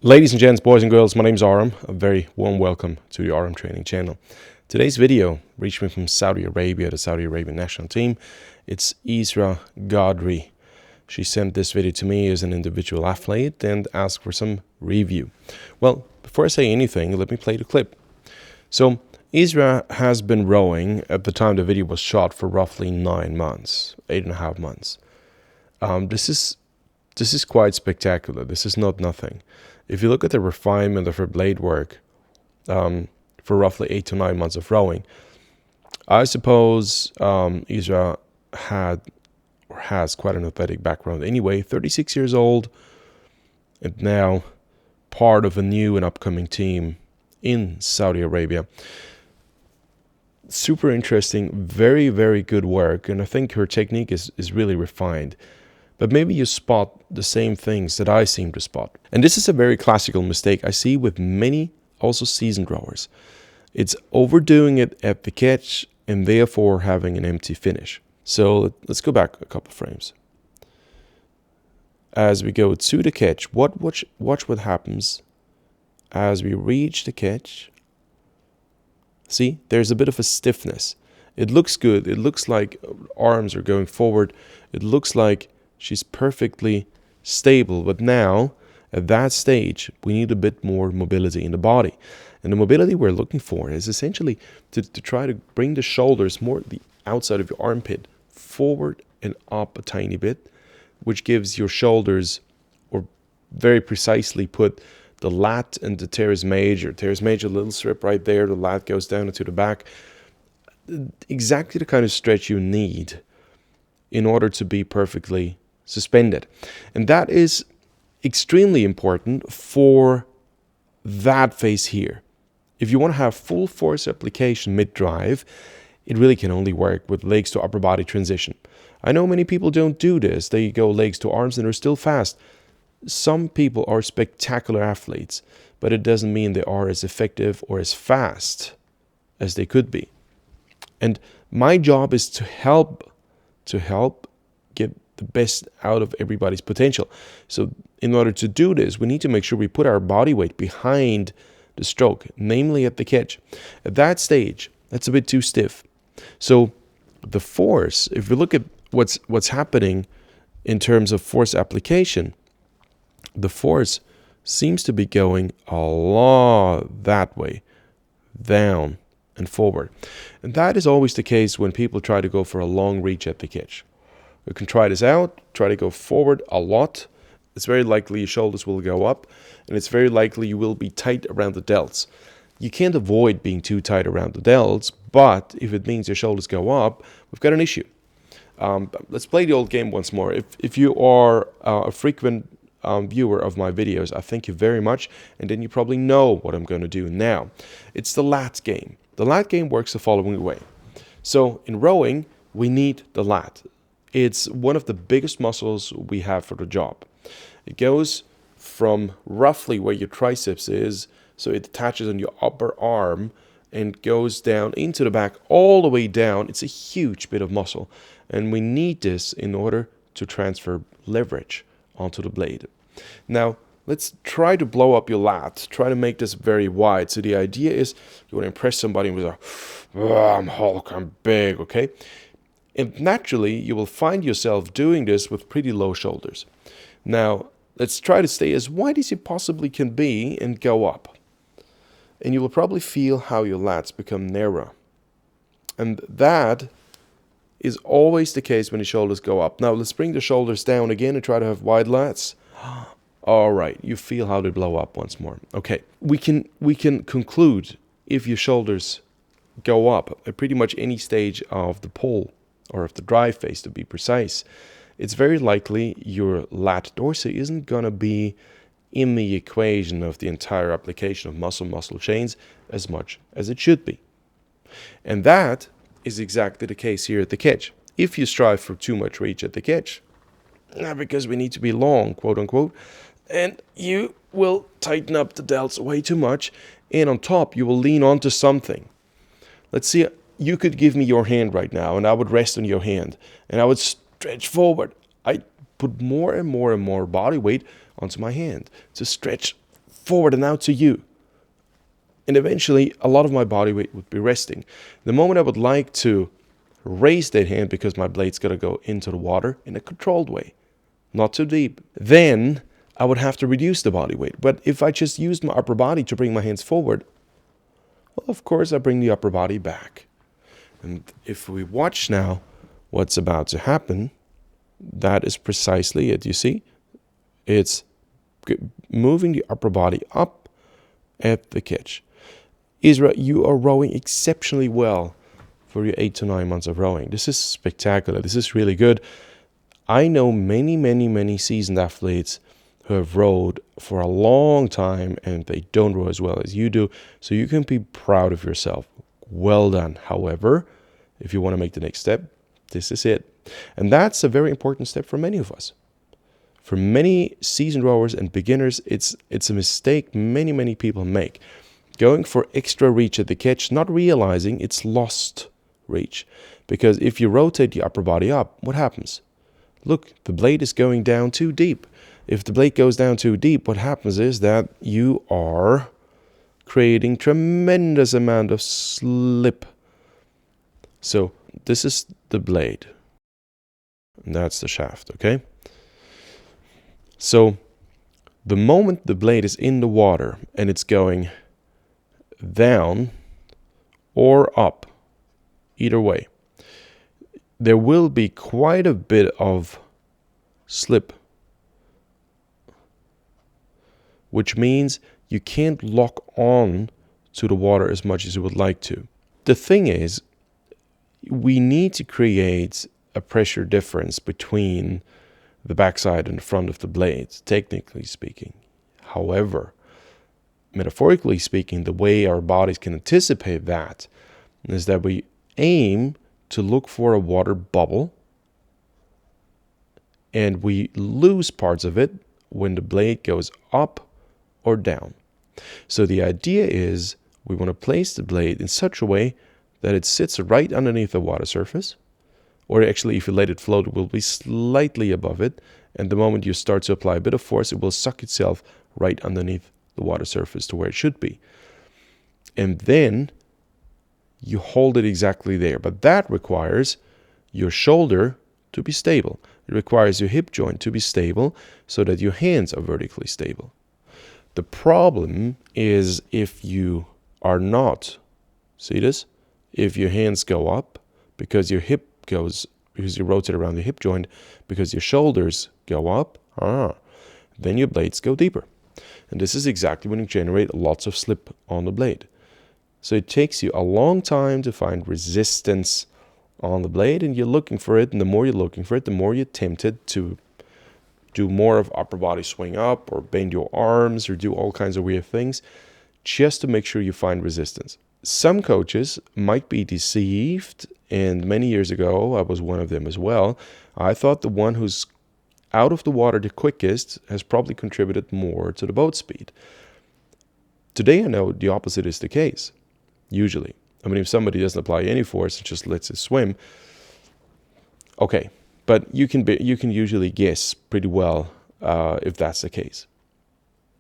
Ladies and gents, boys and girls, my name is Aram. A very warm welcome to the Aram Training Channel. Today's video reached me from Saudi Arabia, the Saudi Arabian national team. It's Isra. She sent this video to me as an individual athlete and asked for some review. Well, before I say anything, let me play the clip. So, Isra has been rowing at the time the video was shot for roughly 9 months, 8.5 months. This is quite spectacular. This is not nothing. If you look at the refinement of her blade work for roughly 8 to 9 months of rowing, I suppose Isra had or has quite an athletic background. Anyway, 36 years old and now part of a new and upcoming team in Saudi Arabia. Super interesting, very, very good work, and I think her technique is really refined. But maybe you spot the same things that I seem to spot. And this is a very classical mistake I see with many also seasoned rowers. It's overdoing it at the catch and therefore having an empty finish. So let's go back a couple frames. As we go to the catch, watch what happens as we reach the catch. See, there's a bit of a stiffness. It looks good. It looks like arms are going forward. It looks like she's perfectly stable, but now at that stage we need a bit more mobility in the body, and the mobility we're looking for is essentially to try to bring the shoulders more the outside of your armpit forward and up a tiny bit, which gives your shoulders, or very precisely put, the lat and the teres major, little strip right there. The lat goes down into the back, exactly the kind of stretch you need in order to be perfectly suspended. And that is extremely important for that phase here. If you want to have full force application mid-drive, it really can only work with legs to upper body transition. I know many people don't do this. They go legs to arms and are still fast. Some people are spectacular athletes, but it doesn't mean they are as effective or as fast as they could be. And my job is to help get the best out of everybody's potential. So in order to do this, we need to make sure we put our body weight behind the stroke, namely at the catch. At that stage, that's a bit too stiff. So the force, if we look at what's happening in terms of force application, the force seems to be going a lot that way, down and forward. And that is always the case when people try to go for a long reach at the catch. You can try this out, try to go forward a lot. It's very likely your shoulders will go up, and it's very likely you will be tight around the delts. You can't avoid being too tight around the delts, but if it means your shoulders go up, we've got an issue. Let's play the old game once more. If you are a frequent viewer of my videos, I thank you very much, and then you probably know what I'm going to do now. It's the lat game. The lat game works the following way. So in rowing, we need the lat. It's one of the biggest muscles we have for the job. It goes from roughly where your triceps is, so it attaches on your upper arm and goes down into the back all the way down. It's a huge bit of muscle, and we need this in order to transfer leverage onto the blade. Now, let's try to blow up your lat. Try to make this very wide. So the idea is you want to impress somebody with I'm Hulk, I'm big, okay? And naturally, you will find yourself doing this with pretty low shoulders. Now, let's try to stay as wide as you possibly can be and go up. And you will probably feel how your lats become narrow. And that is always the case when the shoulders go up. Now, let's bring the shoulders down again and try to have wide lats. All right, you feel how they blow up once more. Okay, we can conclude if your shoulders go up at pretty much any stage of the pull, or of the drive phase to be precise, it's very likely your lat dorsi isn't going to be in the equation of the entire application of muscle chains as much as it should be. And that is exactly the case here at the catch. If you strive for too much reach at the catch, because we need to be long, quote unquote, and you will tighten up the delts way too much, and on top you will lean onto something. Let's see, you could give me your hand right now, and I would rest on your hand, and I would stretch forward. I put more and more body weight onto my hand to stretch forward and out to you. And eventually, a lot of my body weight would be resting. The moment I would like to raise that hand because my blade's got to go into the water in a controlled way, not too deep, then I would have to reduce the body weight. But if I just used my upper body to bring my hands forward, well, of course, I bring the upper body back. And if we watch now what's about to happen, that is precisely it. You see, it's moving the upper body up at the catch. Isra, you are rowing exceptionally well for your 8 to 9 months of rowing. This is spectacular. This is really good. I know many seasoned athletes who have rowed for a long time and they don't row as well as you do. So you can be proud of yourself. Well done. However, if you want to make the next step, this is it. And that's a very important step for many of us. For many seasoned rowers and beginners, it's a mistake many people make. Going for extra reach at the catch, not realizing it's lost reach. Because if you rotate the upper body up, what happens? Look, the blade is going down too deep. If the blade goes down too deep, what happens is that you are creating tremendous amount of slip. So this is the blade. And that's the shaft, okay? So the moment the blade is in the water and it's going down or up, either way, there will be quite a bit of slip, which means you can't lock on to the water as much as you would like to. The thing is, we need to create a pressure difference between the backside and the front of the blades, technically speaking. However, metaphorically speaking, the way our bodies can anticipate that is that we aim to look for a water bubble and we lose parts of it when the blade goes up or down. So the idea is we want to place the blade in such a way that it sits right underneath the water surface, or actually if you let it float, it will be slightly above it, and the moment you start to apply a bit of force, it will suck itself right underneath the water surface to where it should be. And then you hold it exactly there. But that requires your shoulder to be stable. It requires your hip joint to be stable so that your hands are vertically stable. The problem is if you are not, see this? If your hands go up because your hip goes, because you rotate around the hip joint, because your shoulders go up, then your blades go deeper. And this is exactly when you generate lots of slip on the blade. So it takes you a long time to find resistance on the blade, and you're looking for it, and the more you're looking for it, the more you're tempted to do more of upper body swing up or bend your arms or do all kinds of weird things just to make sure you find resistance. Some coaches might be deceived, and many years ago, I was one of them as well. I thought the one who's out of the water the quickest has probably contributed more to the boat speed. Today I know the opposite is the case, usually. I mean, if somebody doesn't apply any force and just lets it swim, okay. But you can usually guess pretty well if that's the case.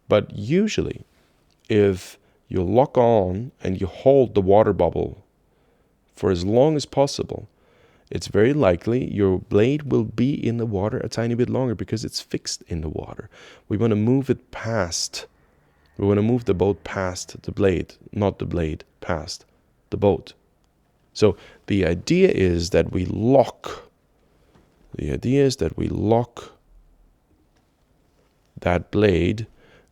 But usually, if you lock on and you hold the water bubble for as long as possible, it's very likely your blade will be in the water a tiny bit longer because it's fixed in the water. We want to move it past. We want to move the boat past the blade, not the blade past the boat. So the idea is that we lock. The idea is that we lock that blade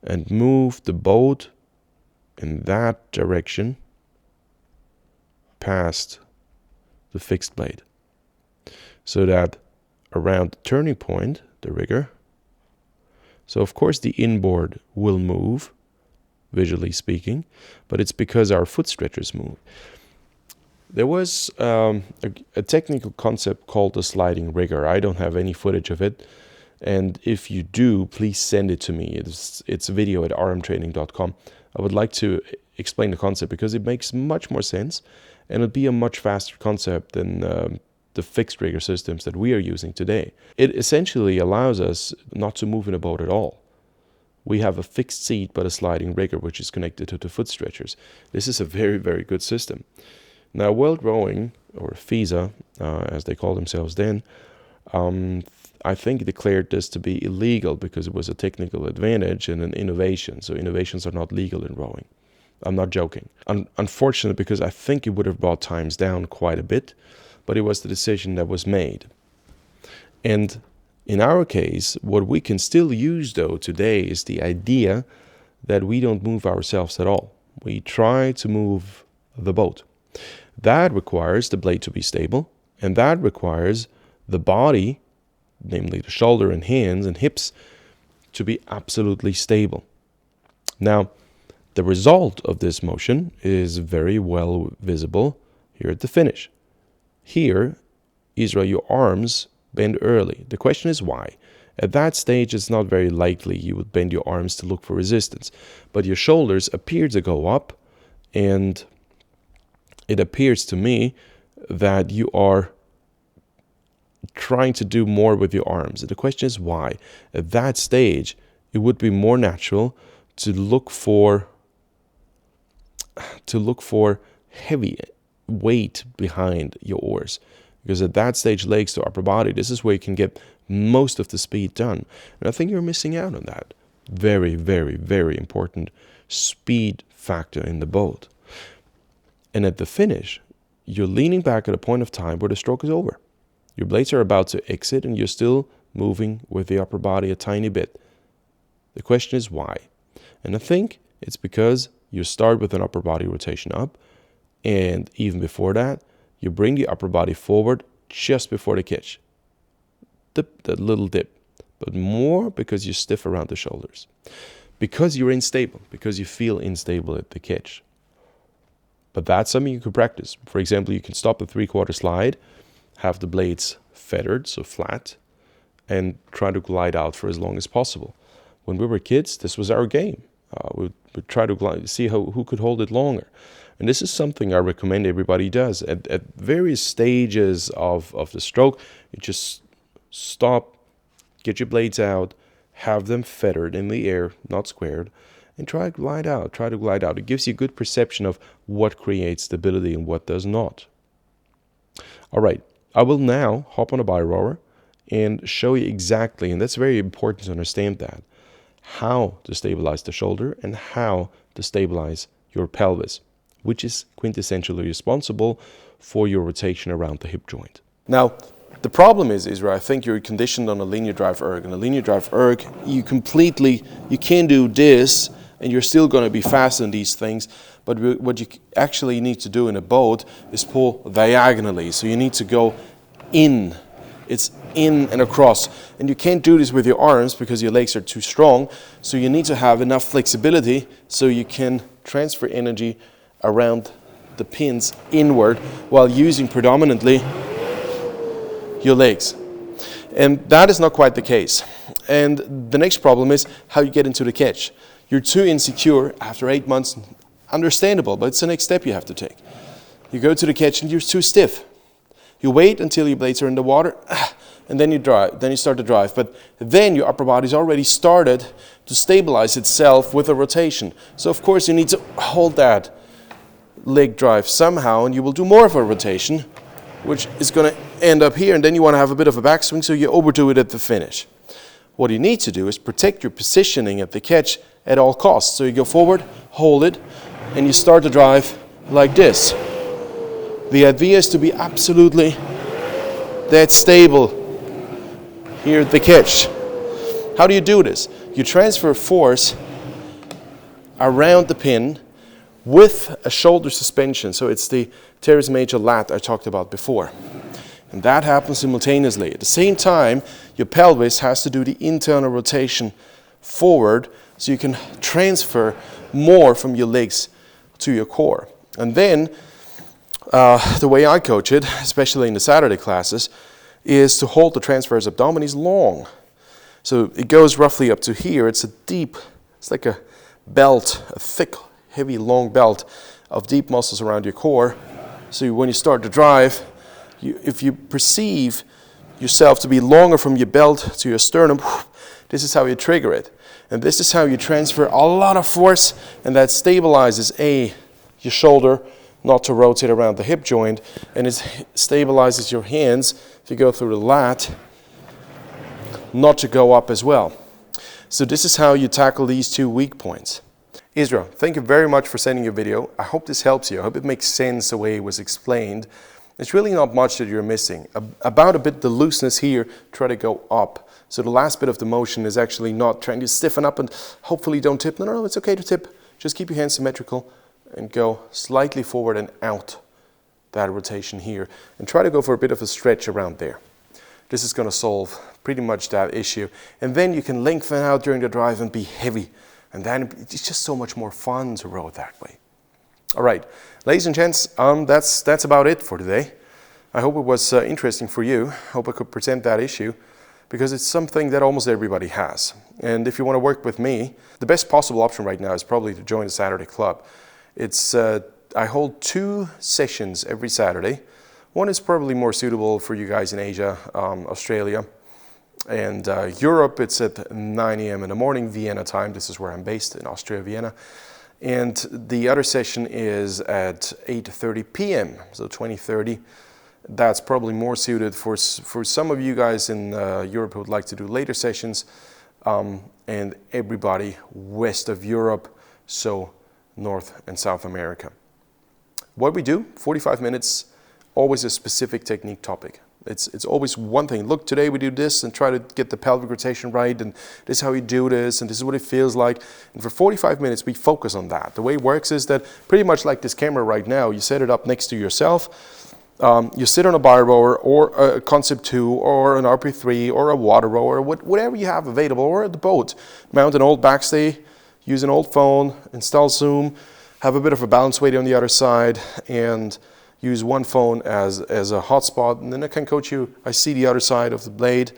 and move the boat in that direction past the fixed blade. So that around the turning point, the rigger, so of course the inboard will move, visually speaking, but it's because our foot stretchers move. There was a technical concept called the sliding rigger. I don't have any footage of it, and if you do, please send it to me. It's a video at aramtraining.com. I would like to explain the concept because it makes much more sense, and it'll be a much faster concept than the fixed rigger systems that we are using today. It essentially allows us not to move in a boat at all. we have a fixed seat but a sliding rigger which is connected to the foot stretchers. This is a very, very good system. Now, World Rowing, or FISA, as they call themselves then, I think declared this to be illegal because it was a technical advantage and an innovation. So innovations are not legal in rowing. I'm not joking. Unfortunately, because I think it would have brought times down quite a bit, but it was the decision that was made. And in our case, what we can still use, though, today is the idea that we don't move ourselves at all. We try to move the boat. That requires the blade to be stable, and that requires the body, namely the shoulder and hands and hips, to be absolutely stable. Now, the result of this motion is very well visible here at the finish. Here, Isra, your arms bend early. The question is why. At that stage, it's not very likely you would bend your arms to look for resistance, but your shoulders appear to go up, and it appears to me that you are trying to do more with your arms. The question is why. At that stage, it would be more natural to look for heavy weight behind your oars, because at that stage, legs to upper body, this is where you can get most of the speed done. And I think you're missing out on that very, very, very important speed factor in the boat. And at the finish, you're leaning back at a point of time where the stroke is over. Your blades are about to exit and you're still moving with the upper body a tiny bit. The question is why? And I think it's because you start with an upper body rotation up, and even before that, you bring the upper body forward just before the catch. That little dip, but more because you're stiff around the shoulders. Because you're unstable, because you feel unstable at the catch. But that's something you could practice. For example, you can stop a 3/4 slide, have the blades feathered, so flat, and try to glide out for as long as possible. When we were kids, this was our game. We'd try to glide, see who could hold it longer. And this is something I recommend everybody does. At various stages of the stroke, you just stop, get your blades out, have them feathered in the air, not squared, and try to glide out. It gives you a good perception of what creates stability and what does not. All right, I will now hop on a bi-rower and show you exactly, and that's very important to understand that, how to stabilize the shoulder and how to stabilize your pelvis, which is quintessentially responsible for your rotation around the hip joint. Now, the problem is Isra, I think you're conditioned on a linear drive erg. And a linear drive erg, you can do this, and you're still going to be fast in these things. But what you actually need to do in a boat is pull diagonally. So you need to go in. It's in and across. And you can't do this with your arms because your legs are too strong. So you need to have enough flexibility so you can transfer energy around the pins inward while using predominantly your legs. And that is not quite the case. And the next problem is how you get into the catch. You're too insecure after 8 months. Understandable, but it's the next step you have to take. You go to the catch and you're too stiff. You wait until your blades are in the water, and then you drive. Then you start to drive. But then your upper body's already started to stabilize itself with a rotation. So of course you need to hold that leg drive somehow, and you will do more of a rotation, which is going to end up here, and then you want to have a bit of a backswing, so you overdo it at the finish. What you need to do is protect your positioning at the catch at all costs. So you go forward, hold it, and you start to drive like this. The idea is to be absolutely that stable here at the catch. How do you do this? You transfer force around the pin with a shoulder suspension. So it's the teres major lat I talked about before. And that happens simultaneously. At the same time, your pelvis has to do the internal rotation forward so you can transfer more from your legs to your core. And then, the way I coach it, especially in the Saturday classes, is to hold the transverse abdominis long. So it goes roughly up to here. It's like a belt, a thick, heavy, long belt of deep muscles around your core. So when you start to drive, if you perceive yourself to be longer from your belt to your sternum, this is how you trigger it. And this is how you transfer a lot of force, and that stabilizes your shoulder not to rotate around the hip joint, and it stabilizes your hands if you go through the lat not to go up as well. So this is how you tackle these two weak points. Isra, thank you very much for sending your video. I hope this helps you. I hope it makes sense the way it was explained. It's really not much that you're missing. About a bit the looseness here, try to go up. So the last bit of the motion is actually not trying to stiffen up and hopefully don't tip. No, it's okay to tip. Just keep your hands symmetrical and go slightly forward and out that rotation here. And try to go for a bit of a stretch around there. This is going to solve pretty much that issue. And then you can lengthen out during the drive and be heavy. And then it's just so much more fun to row that way. All right, ladies and gents, that's about it for today. I hope it was interesting for you. I hope I could present that issue, because it's something that almost everybody has. And if you want to work with me, the best possible option right now is probably to join the Saturday Club. I hold 2 sessions every Saturday. One is probably more suitable for you guys in Asia, Australia, and Europe. It's at 9 a.m. in the morning, Vienna time. This is where I'm based, in Austria, Vienna. And the other session is at 8:30 p.m., so 20:30. That's probably more suited for some of you guys in Europe who would like to do later sessions, and everybody west of Europe, so North and South America. What we do, 45 minutes, always a specific technique topic. It's always one thing. Look, today we do this and try to get the pelvic rotation right, and this is how you do this, and this is what it feels like. And for 45 minutes, we focus on that. The way it works is that pretty much like this camera right now, you set it up next to yourself. You sit on a bar rower or a Concept 2 or an RP3 or a water rower, whatever you have available, or at the boat. Mount an old backstay, use an old phone, install Zoom, have a bit of a balance weight on the other side, and use one phone as a hotspot, and then I can coach you. I see the other side of the blade.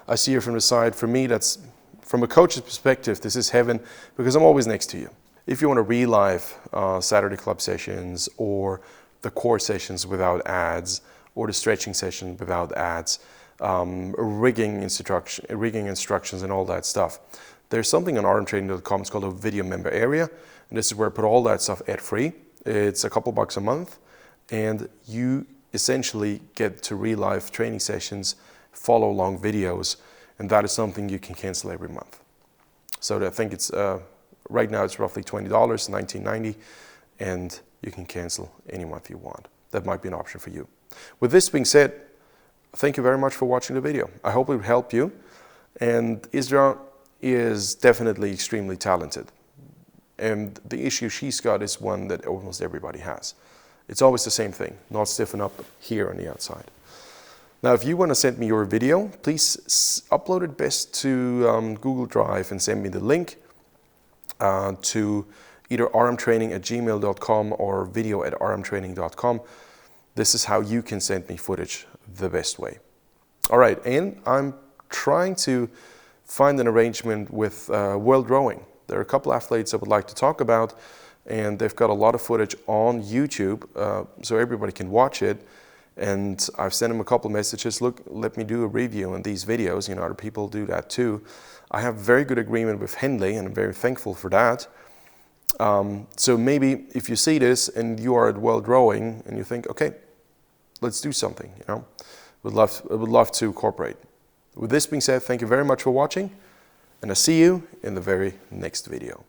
I see it from the side. For me, that's, from a coach's perspective, this is heaven, because I'm always next to you. If you want to relive Saturday Club sessions, or the core sessions without ads, or the stretching session without ads, rigging instructions and all that stuff, there's something on aramtraining.com. It's called a video member area, and this is where I put all that stuff ad-free. It's a couple bucks a month, and you essentially get to relive training sessions, follow along videos, and that is something you can cancel every month. So I think it's right now it's roughly $20, $19.90, and you can cancel any month you want. That might be an option for you. With this being said, thank you very much for watching the video. I hope it will help you. And Isra is definitely extremely talented. And the issue she's got is one that almost everybody has. It's always the same thing, not stiffen up here on the outside. Now, if you want to send me your video, please upload it best to Google Drive and send me the link to either aramtraining@gmail.com or video@aramtraining.com. This is how you can send me footage the best way. All right, and I'm trying to find an arrangement with World Rowing. There are a couple athletes I would like to talk about, and they've got a lot of footage on YouTube, so everybody can watch it. And I've sent them a couple messages. Look, let me do a review on these videos. You know, other people do that too. I have very good agreement with Henley, and I'm very thankful for that. So maybe if you see this and you are at World Rowing and you think, okay, let's do something, you know, I would love to cooperate. With this being said, thank you very much for watching, and I'll see you in the very next video.